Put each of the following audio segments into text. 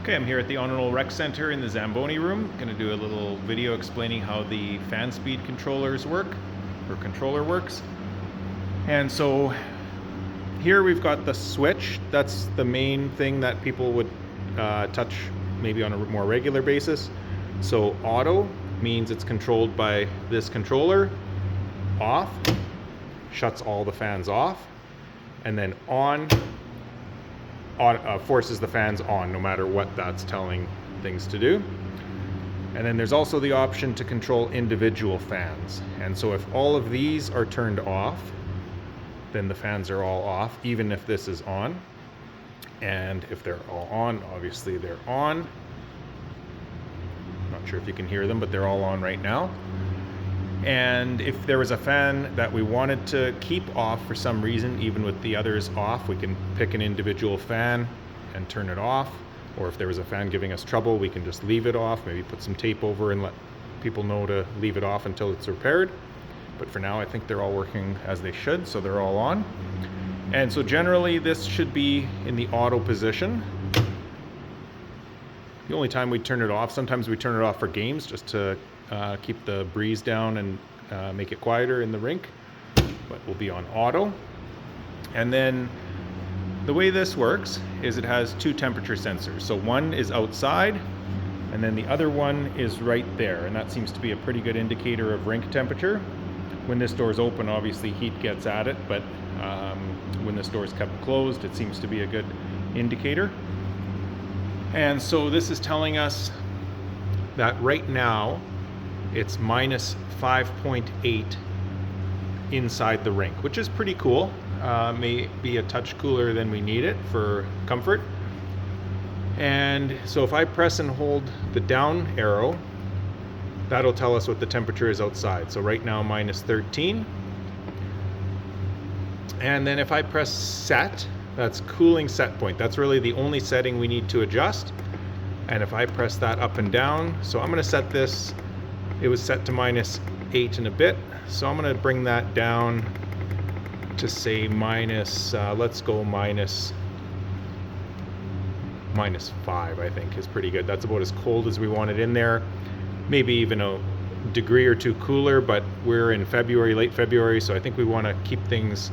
Okay, I'm here at the Onanole Rec Center in the Zamboni room. Going to do a little video explaining how the fan speed controllers work, or controller works. And so here we've got the switch. That's the main thing that people would touch maybe on a more regular basis. So auto means it's controlled by this controller. Off shuts all the fans off, and then on forces the fans on no matter what that's telling things to do. And then there's also the option to control individual fans. And so if all of these are turned off, then the fans are all off, even if this is on. And if they're all on, obviously they're on. Not sure if you can hear them, but they're all on right now. And if there was a fan that we wanted to keep off for some reason, even with the others off, we can pick an individual fan and turn it off. Or if there was a fan giving us trouble, we can just leave it off, maybe put some tape over and let people know to leave it off until it's repaired. But for now, I think they're all working as they should, so they're all on. And so generally, this should be in the auto position. The only time we turn it off, sometimes we turn it off for games just to keep the breeze down and make it quieter in the rink, but we'll be on auto. And then the way this works is it has two temperature sensors. So one is outside, and then the other one is right there, and that seems to be a pretty good indicator of rink temperature. When this door is open, obviously heat gets at it, but when this door is kept closed, it seems to be a good indicator. And so this is telling us that right now it's minus 5.8 inside the rink, which is pretty cool. May be a touch cooler than we need it for comfort. And so if I press and hold the down arrow, that'll tell us what the temperature is outside. So right now minus 13. And then if I press set, that's cooling set point. That's really the only setting we need to adjust. And if I press that up and down, so I'm going to set this, it was set to minus 8 and a bit. So I'm going to bring that down to say let's go minus 5, I think is pretty good. That's about as cold as we want it in there. Maybe even a degree or two cooler, but we're in February, late February, so I think we want to keep things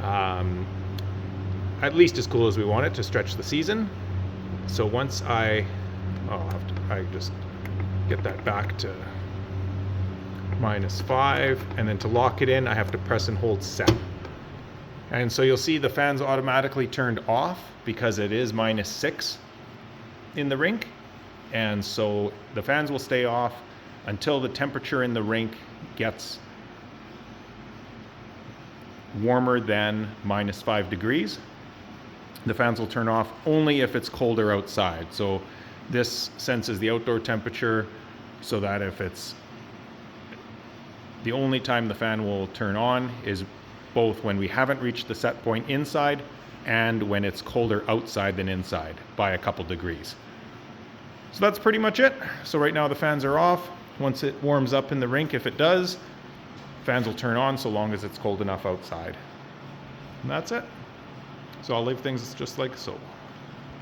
at least as cool as we want it to stretch the season. So once I just get that back to minus 5, and then to lock it in, I have to press and hold set. And so you'll see the fans automatically turned off because it is minus 6 in the rink. And so the fans will stay off until the temperature in the rink gets warmer than minus 5 degrees. The fans will turn off only if it's colder outside. So this senses the outdoor temperature, so that if it's the only time the fan will turn on is both when we haven't reached the set point inside and when it's colder outside than inside by a couple degrees. So that's pretty much it. So right now the fans are off. Once it warms up in the rink, if it does, fans will turn on so long as it's cold enough outside. And that's it. So I'll leave things just like so.